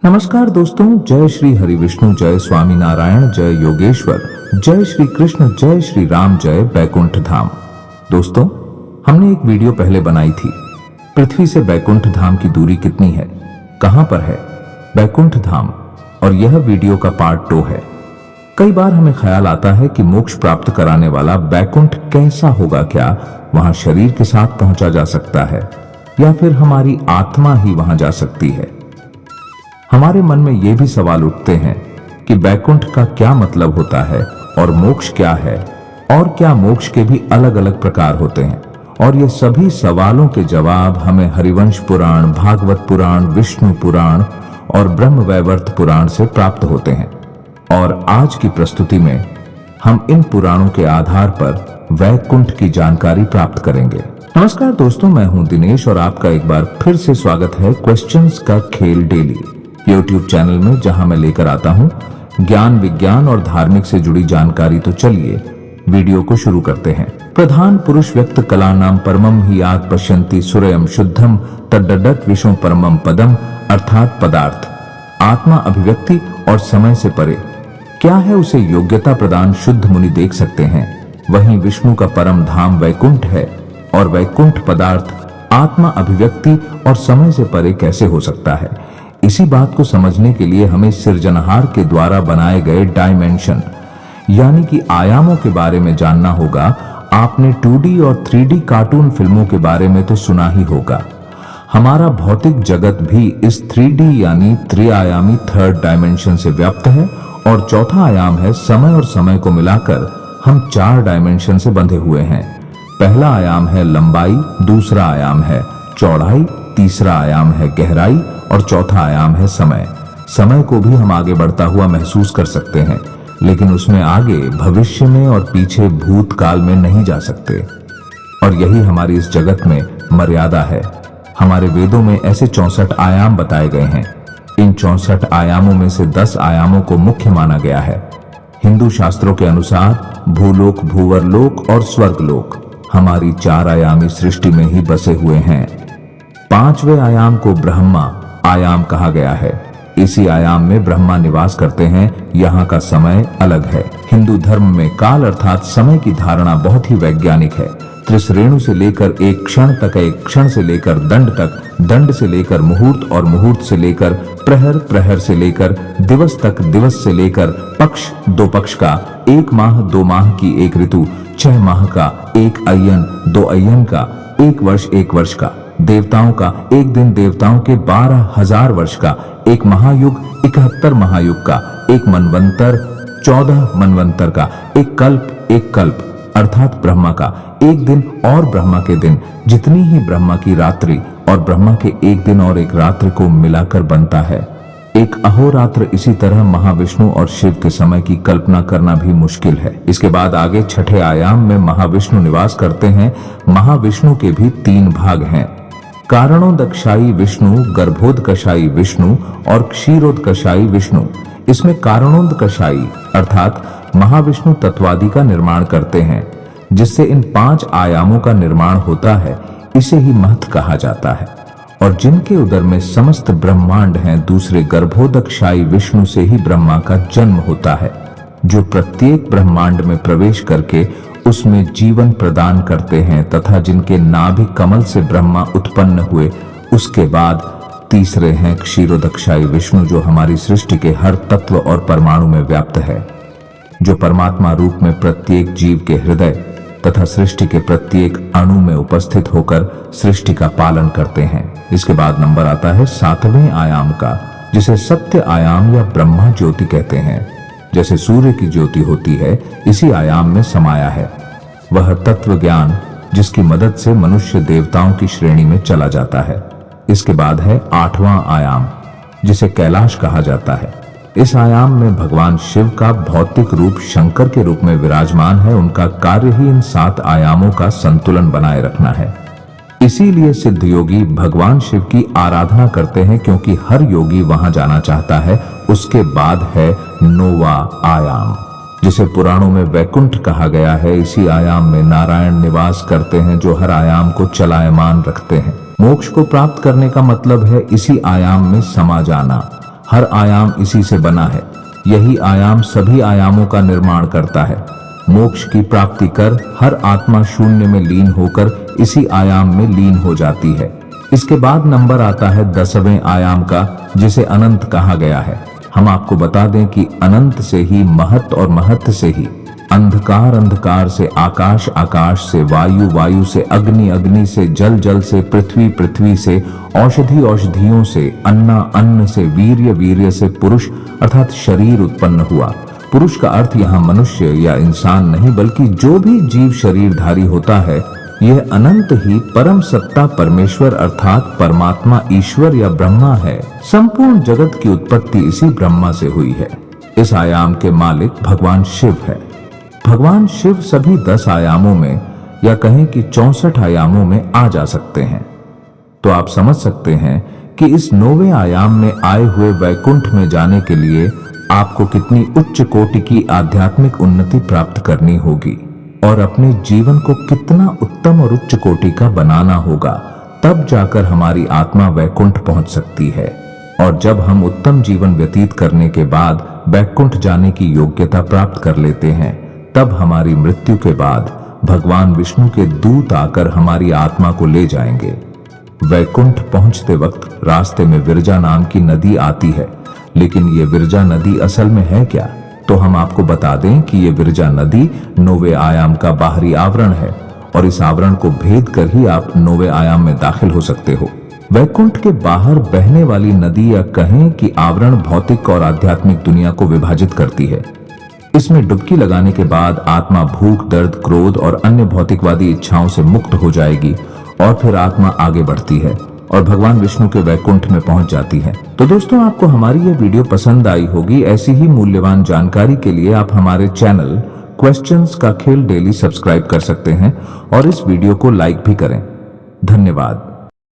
नमस्कार दोस्तों, जय श्री हरि विष्णु, जय स्वामी नारायण, जय योगेश्वर, जय श्री कृष्ण, जय श्री राम, जय बैकुंठ धाम। दोस्तों, हमने एक वीडियो पहले बनाई थी, पृथ्वी से बैकुंठ धाम की दूरी कितनी है, कहां पर है बैकुंठ धाम, और यह वीडियो का पार्ट 2 है। कई बार हमें ख्याल आता है कि मोक्ष प्राप्त कराने वाला बैकुंठ कैसा होगा, क्या वहां शरीर के साथ पहुंचा जा सकता है या फिर हमारी आत्मा ही वहां जा सकती है। हमारे मन में ये भी सवाल उठते हैं कि बैकुंठ का क्या मतलब होता है और मोक्ष क्या है, और क्या मोक्ष के भी अलग अलग प्रकार होते हैं। और ये सभी सवालों के जवाब हमें हरिवंश पुराण, भागवत पुराण, विष्णु पुराण और ब्रह्म वैवर्त पुराण से प्राप्त होते हैं। और आज की प्रस्तुति में हम इन पुराणों के आधार पर वैकुंठ की जानकारी प्राप्त करेंगे। नमस्कार दोस्तों, मैं हूं दिनेश और आपका एक बार फिर से स्वागत है क्वेश्चंस का खेल डेली YouTube चैनल में, जहां मैं लेकर आता हूं ज्ञान, विज्ञान और धार्मिक से जुड़ी जानकारी। तो चलिए वीडियो को शुरू करते हैं। प्रधान पुरुष व्यक्त कला नाम परमम ही आत पश्यन्ति सूर्यम शुद्धम तद्दत विष्णु परमम पदम, अर्थात पदार्थ, आत्मा, अभिव्यक्ति और समय से परे क्या है उसे योग्यता प्रदान शुद्ध मुनि देख सकते हैं। वहीं विष्णु का परम धाम वैकुंठ है, और वैकुंठ पदार्थ, आत्मा, अभिव्यक्ति और समय से परे कैसे हो सकता है। इसी बात को समझने के लिए हमें सृजनहार के द्वारा बनाए गए डायमेंशन यानी कि आयामों के बारे में जानना होगा। आपने 2D और 3D कार्टून फिल्मों के बारे में तो सुना ही होगा। हमारा भौतिक जगत भी इस 3D यानी त्रिआयामी थर्ड डायमेंशन से व्याप्त है, और चौथा आयाम है समय, और समय को मिलाकर हम 4 डायमेंशन से बंधे हुए हैं। पहला आयाम है लंबाई, दूसरा आयाम है चौड़ाई, तीसरा आयाम है गहराई और चौथा आयाम है समय। समय को भी हम आगे बढ़ता हुआ महसूस कर सकते हैं, लेकिन उसमें आगे भविष्य में और पीछे भूतकाल में नहीं जा सकते। और यही हमारी इस जगत में मर्यादा है। हमारे वेदों में ऐसे 64 आयाम बताए गए हैं। इन 64 आयामों में से 10 आयामों को मुख्य माना गया है। हिंदू शास्त्रों के अनुसार भूलोक, भूवरलोक और स्वर्गलोक हमारी 4 आयामी सृष्टि में ही बसे हुए हैं। 5वें आयाम को ब्रह्मा आयाम कहा गया है। इसी आयाम में ब्रह्मा निवास करते हैं। यहाँ का समय अलग है। हिंदू धर्म में काल अर्थात समय की धारणा बहुत ही वैज्ञानिक है। त्रिश्रेणु से लेकर एक क्षण तक, एक क्षण से लेकर दंड तक, दंड से लेकर मुहूर्त और मुहूर्त से लेकर प्रहर, प्रहर से लेकर दिवस तक, दिवस से लेकर पक्ष, 2 पक्ष का, 1 माह, 2 माह की एक ऋतु, 6 माह का, 1 अय्यन, 2 अय्यन का, 1 वर्ष, 1 वर्ष का, देवताओं का 1 दिन, देवताओं के 12,000 वर्ष का, 1 महायुग, 71 महायुग का, 1 मनवंतर, 14 मनवंतर का, 1 कल्प, 1 कल्प अर्थात ब्रह्मा का 1 दिन, और ब्रह्मा के दिन जितनी ही ब्रह्मा की रात्रि और ब्रह्मा के 1 दिन और 1 रात्रि को मिलाकर बनता है 1 अहोरात्र। इसी तरह महाविष्णु और शिव के समय की कल्पना करना भी मुश्किल है। इसके बाद आगे 6ठे आयाम में महाविष्णु निवास करते हैं। महाविष्णु के भी 3 भाग हैं, कारणोदकशायी विष्णु, गर्भोदकशायी विष्णु और क्षीरोदकशायी विष्णु। इसमें कारणोदकशायी अर्थात महाविष्णु तत्वादि का निर्माण करते हैं, जिससे इन 5 आयामों का निर्माण होता है। इसे ही महत कहा जाता है। और जिनके उदर में समस्त ब्रह्मांड हैं, दूसरे गर्भोदकशायी विष्णु से ही ब्रह्मा का जन्म होता है, जो प्रत्येक ब्रह्मांड में प्रवेश करके उसमें जीवन प्रदान करते हैं, तथा जिनके नाभि कमल से ब्रह्मा उत्पन्न हुए। उसके बाद तीसरे हैं क्षीरोदकशायी विष्णु, जो हमारी सृष्टि के हर तत्व और परमाणु में व्याप्त है, जो परमात्मा रूप में प्रत्येक जीव के हृदय तथा सृष्टि के प्रत्येक अणु में उपस्थित होकर सृष्टि का पालन करते हैं। इसके बाद नंबर आता है 7वें आयाम का, जिसे सत्य आयाम या ब्रह्मा ज्योति कहते हैं। जैसे सूर्य की ज्योति होती है, इसी आयाम में समाया है वह तत्व ज्ञान, जिसकी मदद से मनुष्य देवताओं की श्रेणी में चला जाता है। इसके बाद है 8वां आयाम, जिसे कैलाश कहा जाता है। इस आयाम में भगवान शिव का भौतिक रूप शंकर के रूप में विराजमान है। उनका कार्य ही इन 7 आयामों का संतुलन बनाए रखना है। इसीलिए सिद्ध योगी भगवान शिव की आराधना करते हैं, क्योंकि हर योगी वहां जाना चाहता है। उसके बाद है 9वां आयाम, जिसे पुराणों में वैकुंठ कहा गया है। इसी आयाम में नारायण निवास करते हैं, जो हर आयाम को चलायमान रखते हैं। मोक्ष को प्राप्त करने का मतलब है इसी आयाम में समा जाना। हर आयाम इसी से बना है। यही आयाम सभी आयामों का निर्माण करता है। मोक्ष की प्राप्ति कर हर आत्मा शून्य में लीन होकर इसी आयाम में लीन हो जाती है। इसके बाद नंबर आता है 10वें आयाम का, जिसे अनंत कहा गया है। हम आपको बता दें कि अनंत से ही महत और महत से ही अंधकार, अंधकार से आकाश, आकाश से वायु, वायु से अग्नि, अग्नि से जल, जल से पृथ्वी, पृथ्वी से औषधि, औषधियों से अन्न, अन्न से वीर्य, वीर्य से पुरुष अर्थात शरीर उत्पन्न हुआ। पुरुष का अर्थ यहाँ मनुष्य या इंसान नहीं, बल्कि जो भी जीव शरीरधारी होता है, यह अनंत ही परम सत्ता परमेश्वर अर्थात परमात्मा, ईश्वर या ब्रह्मा है। संपूर्ण जगत की उत्पत्ति इसी ब्रह्मा से हुई है। इस आयाम के मालिक भगवान शिव है। भगवान शिव सभी 10 आयामों में या कहें कि 64 आयामों में आ जा सकते हैं। तो आप समझ सकते हैं कि इस 9वें आयाम में आए हुए वैकुंठ में जाने के लिए आपको कितनी उच्च कोटि की आध्यात्मिक उन्नति प्राप्त करनी होगी और अपने जीवन को कितना उत्तम और उच्च कोटि का बनाना होगा। तब जाकर हमारी आत्मा वैकुंठ पहुंच सकती है। और जब हम उत्तम जीवन व्यतीत करने के बाद वैकुंठ जाने की योग्यता प्राप्त कर लेते हैं, तब हमारी मृत्यु के बाद भगवान विष्णु के दूत आकर हमारी आत्मा को ले जाएंगे। वैकुंठ पहुंचते वक्त रास्ते में विरजा नाम की नदी आती है, लेकिन ये विरजा नदी असल में है क्या? तो हम आपको बता दें कि ये विरजा नदी 9वें आयाम का बाहरी आवरण है और इस आवरण को भेद कर ही आप 9वें आयाम में दाखिल हो सकते हो। वैकुंठ के बाहर बहने वाली नदी या कहें कि आवरण भौतिक और आध्यात्मिक दुनिया को विभाजित करती है। इसमें डुबकी लगाने के बाद आत्मा भूख, दर्द, क्रोध और अन्य भौतिकवादी इच्छाओं से मुक्त हो जाएगी और फिर आत्मा आगे बढ़ती है और भगवान विष्णु के वैकुंठ में पहुंच जाती है। तो दोस्तों, आपको हमारी ये वीडियो पसंद आई होगी। ऐसी ही मूल्यवान जानकारी के लिए आप हमारे चैनल क्वेश्चंस का खेल डेली सब्सक्राइब कर सकते हैं और इस वीडियो को लाइक भी करें। धन्यवाद।